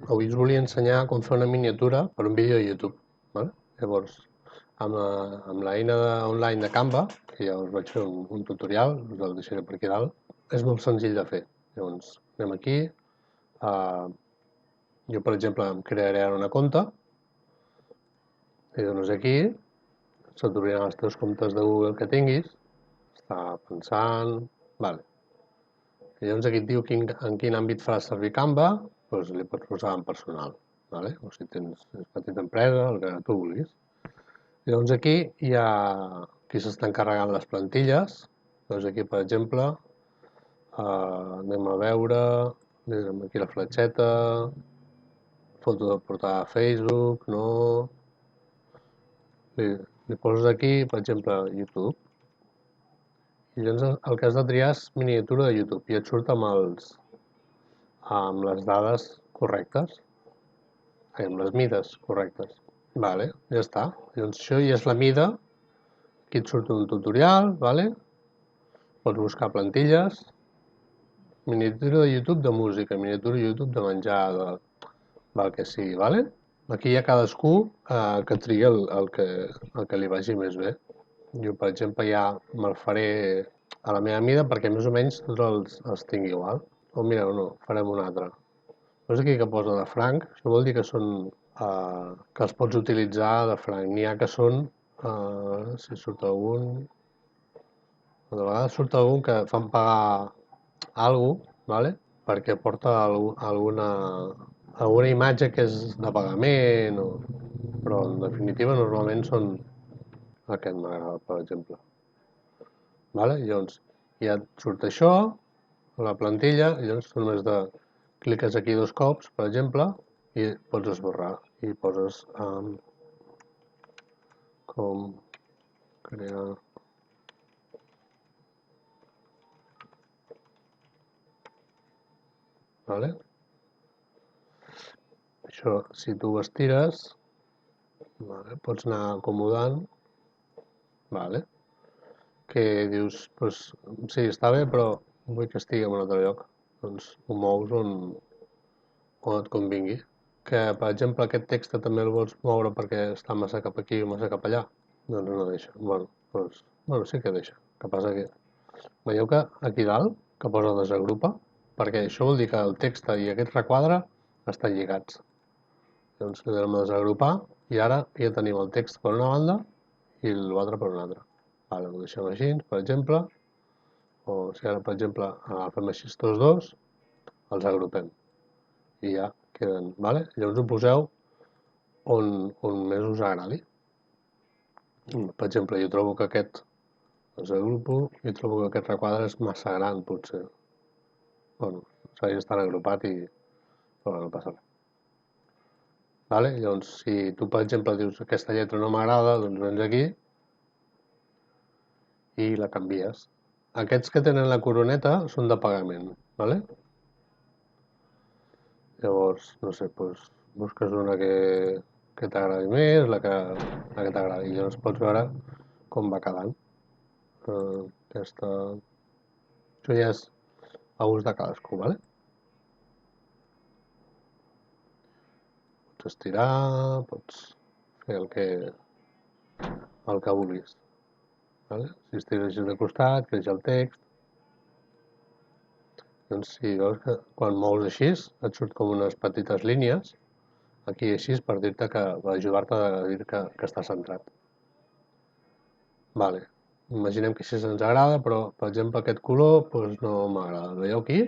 avui us volia ensenyar com fer una miniatura per un vídeo de YouTube. Vale? Llavors, amb l'eina online de Canva, que ja us vaig fer un tutorial, us el deixaré per aquí dalt, és molt senzill de fer. Llavors, anem aquí. Jo, per exemple, em crearé ara una compte. I dones aquí, se't obriran els teus comptes de Google que tinguis. Està pensant... Vale. I llavors aquí et diu en quin àmbit faràs servir Canva, doncs li pots posar en personal, vale? O si tens petita empresa, el que tu vulguis. I llavors aquí hi ha qui s'estan carregant les plantilles. Doncs aquí, per exemple, anem a veure, anem aquí la fletxeta, foto de portada a Facebook, no... Li poses aquí, per exemple, YouTube. I llavors el que has de triar és miniatura de YouTube i et surt amb les dades correctes, amb les mides correctes. Vale, ja està. Llavors això ja és la mida. Aquí et surt un tutorial, vale? Pots buscar plantilles. Miniatura de YouTube de música, miniatura de YouTube de menjar, del que sigui, vale? Aquí hi ha cadascú que triï el que li vagi més bé. Jo, per exemple, ja me'l faré a la meva mida perquè més o menys tots els tinc igual. O mireu, no, farem un altre. Veus aquí que posa de franc? Això vol dir que són que els pots utilitzar de franc. N'hi ha que són, si surt algun... De vegades surt algun que fan pagar alguna cosa, ¿vale? Perquè porta alguna imatge que és de pagament, però en definitiva normalment són aquest m'agrada, per exemple. Vale? Llavors ja et surt això, la plantilla, i llavors tu només cliques aquí 2 cops, per exemple, i pots esborrar i poses com crear vale? Això, si tu ho estires, vale, pots anar acomodant, vale? Que dius, doncs, sí, està bé, però vull que estigui en un altre lloc. Doncs ho mous on et convingui. Que, per exemple, aquest text també el vols moure perquè està massa cap aquí o massa cap allà. Doncs no deixa. Bueno, sí que deixa. Que passa que... Veieu que aquí dalt, que posa desagrupa, perquè això vol dir que el text i aquest requadre estan lligats. Llavors li donem a desagrupar i ara ja tenim el text per una banda i l'altre per una altra. Vale, ho deixem així, per exemple, o si ara, per exemple, agafem així tots dos, els agrupem i ja queden, vale? Llavors ho poseu on més us agradi. Per exemple, jo trobo que aquest desagrupo i trobo que aquest requadre és massa gran, potser. Bueno, segueix estant agrupat i... però no passa res. Vale? Llavors, si tu, per exemple, dius aquesta lletra no m'agrada, doncs vens aquí i la canvies. Aquests que tenen la coroneta són de pagament, vale? Llavors, no sé, doncs busques una que t'agradi més, la que t'agradi, i llavors pots veure com va quedant. Això ja és a ús de cadascú, vale? Pots estirar, pots fer el que vulguis. Vale? Si estires així de costat, creix el text. Doncs si veus que quan mous així et surt com unes petites línies, aquí així per dir-te que, per ajudar-te a dir que està centrat. Vale. Imaginem que així ens agrada, però per exemple aquest color doncs no m'agrada. Veieu aquí?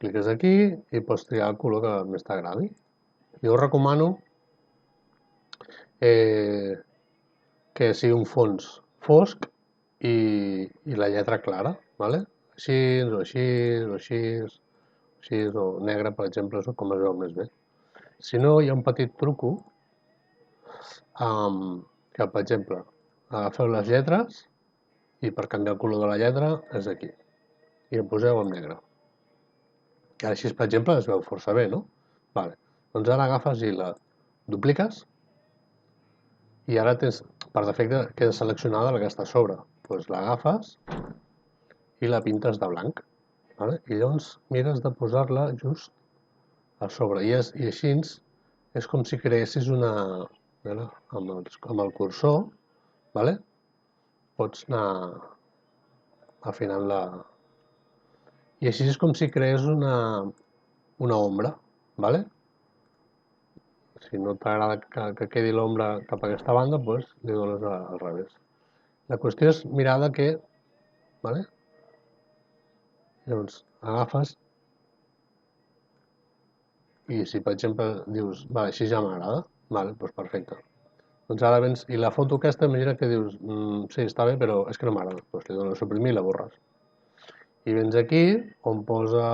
Cliques aquí i pots triar el color que més t'agradi. Jo us recomano que sigui un fons fosc i la lletra clara, vale? Així, o així, o així, així, o negre, per exemple, és com es veu més bé. Si no, hi ha un petit truco que, per exemple, agafeu les lletres i per canviar el color de la lletra és aquí. I el poseu en negre. I així, per exemple, es veu força bé, no? Vale. Doncs ara agafes i la dupliques i ara tens, per defecte, queda seleccionada la que està a sobre. Doncs l'agafes i la pintes de blanc. Vale? I llavors mires de posar-la just a sobre. I així és com si creessis una... Veure, amb el cursor, vale? Pots anar afinant la... I així és com si creés una ombra, vale? Si no t'agrada que quedi l'ombra cap a aquesta banda, doncs li dones al revés. La qüestió és mirar de què, vale? Llavors agafes i si per exemple dius, vale, així ja m'agrada, vale, doncs perfecte. Doncs ara vens, i la foto aquesta, imagina que dius, sí, està bé, però és que no m'agrada, doncs li dones a suprimir i la borres. I vens aquí, on posa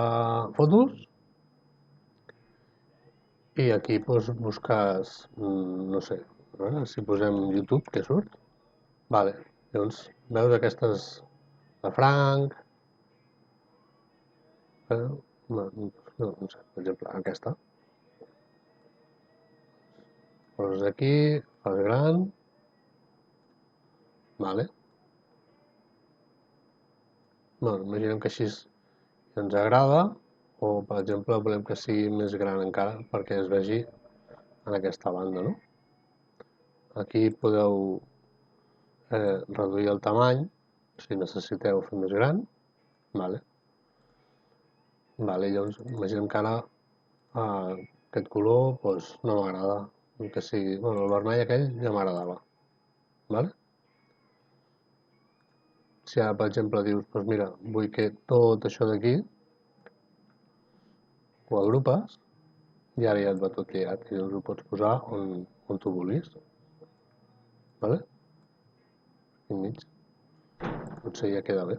fotos, i aquí doncs, busques, no sé, a veure, si posem YouTube, què surt? Vale, llavors veus aquestes de Frank, no sé, per exemple, aquesta. Poses aquí, fas gran, vale. Bueno, imaginem que així ens agrada, o per exemple volem que sigui més gran encara perquè es vegi en aquesta banda, no? Aquí podeu reduir el tamany si necessiteu fer més gran, vale. Vale, llavors imaginem que ara aquest color doncs, no m'agrada, que sigui, bueno, el vermell aquell ja m'agradava, vale? Si ara, per exemple, dius, doncs mira, vull que tot això d'aquí ho agrupes i ara ja et va tot lligat i llavors ho pots posar on tu vulguis, vale? Aquí enmig, potser ja queda bé.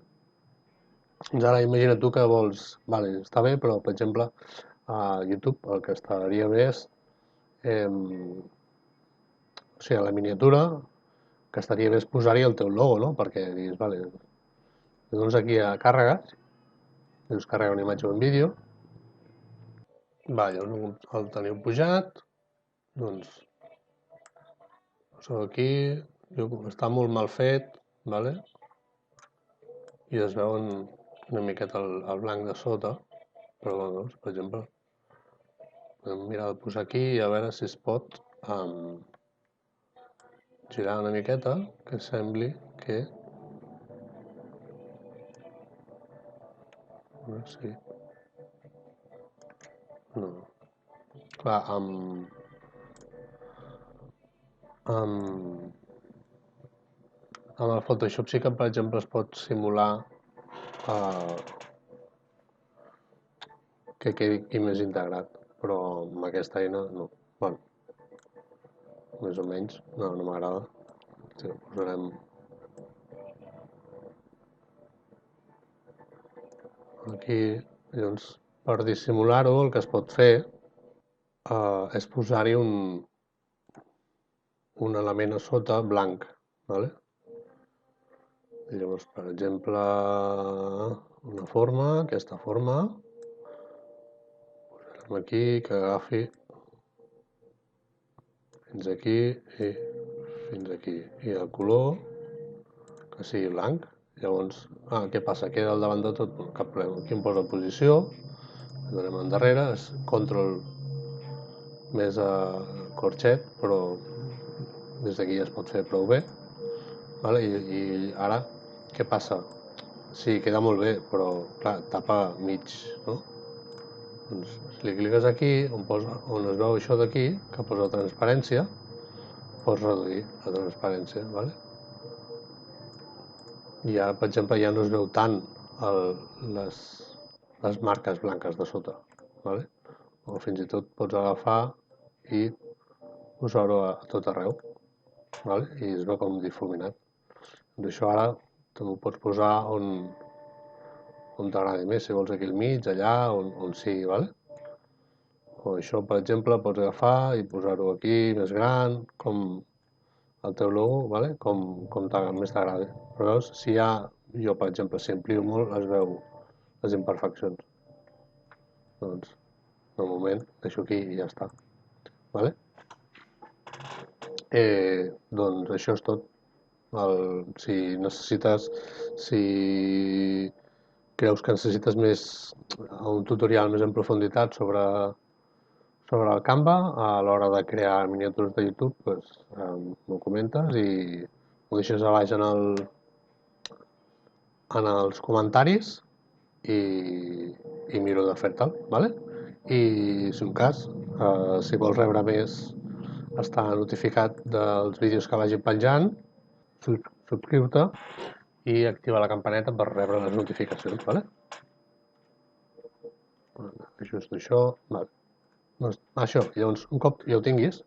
Doncs ara imagina tu que vols, vale, està bé, però per exemple a YouTube el que estaria bé és, o sigui, a la miniatura, que estaria bé és posar-hi el teu logo, no? Perquè diguis, vale, dones aquí a càrregues, dius carrega una imatge o un vídeo, va, llavors el teniu pujat, doncs poseu aquí, està molt mal fet, vale? I es veuen una miqueta el blanc de sota, però doncs, per exemple, podem mirar de posar aquí i a veure si es pot girar una miqueta, que sembli que... A veure si... No. Clar, amb el Photoshop sí que, per exemple, es pot simular que quedi més integrat, però amb aquesta eina no. Bueno, més o menys, no m'agrada. Sí, ho posarem aquí. Llavors, per dissimular-ho, el que es pot fer és posar-hi un element a sota blanc, vale? I llavors, per exemple, una forma, aquesta forma, posarem aquí, que agafi fins aquí i fins aquí. I el color, que sigui blanc. Llavors, què passa? Queda al davant de tot, cap problema. Aquí em posa posició, donem endarrere, és control més corxet, però des d'aquí ja es pot fer prou bé. Vale? I ara, què passa? Sí, queda molt bé, però clar, tapa mig, no? Doncs si li cliques aquí, on es veu això d'aquí, que posa transparència, pots reduir la transparència, vale? I ara, per exemple, ja no es veu tant les marques blanques de sota, vale? O fins i tot pots agafar i posar-ho a tot arreu, vale? I es veu com difuminat. D'això ara te ho pots posar on t'agradi més, si vols aquí al mig, allà, on sigui, vale? O això, per exemple, pots agafar i posar-ho aquí més gran, com el teu logo, vale? com més t'agradi. Però veus, si hi ha, jo per exemple, si amplio molt, es veu les imperfeccions. Doncs, de moment, deixo aquí i ja està. Vale? Doncs això és tot. Si necessites, si creus que necessites un tutorial més en profunditat sobre sobre el Canva, a l'hora de crear miniatures de YouTube, doncs, m'ho comentes i ho deixes a baix en els comentaris i miro de fer-te'l, ¿vale? I si un cas, si vols rebre més, estar notificat dels vídeos que vagi penjant, subscriu-te i activa la campaneta per rebre les notificacions, ¿vale? Ajusto això, vale. Doncs això, llavors un cop ja ho tinguis,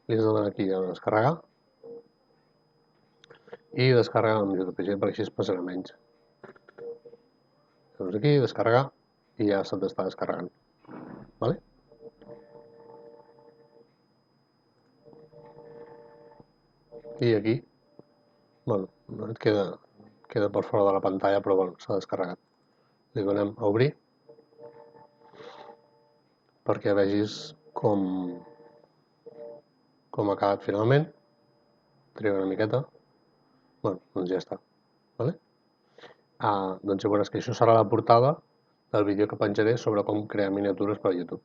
li has de donar aquí a descarregar i descarregar amb JPG perquè així es pesarà menys. Llavors aquí, descarregar i ja se t'està descarregant. Vale? I aquí, bueno, et queda per fora de la pantalla, però bueno, s'ha descarregat. Li donem a obrir perquè vegis com ha quedat finalment. Triga una miqueta. Bueno, doncs ja està. Vale? Doncs ja veuràs que això serà la portada del vídeo que penjaré sobre com crear miniatures per a YouTube.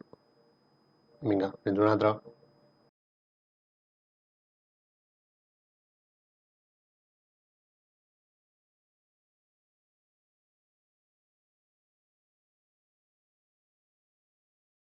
Vinga, fins una altra.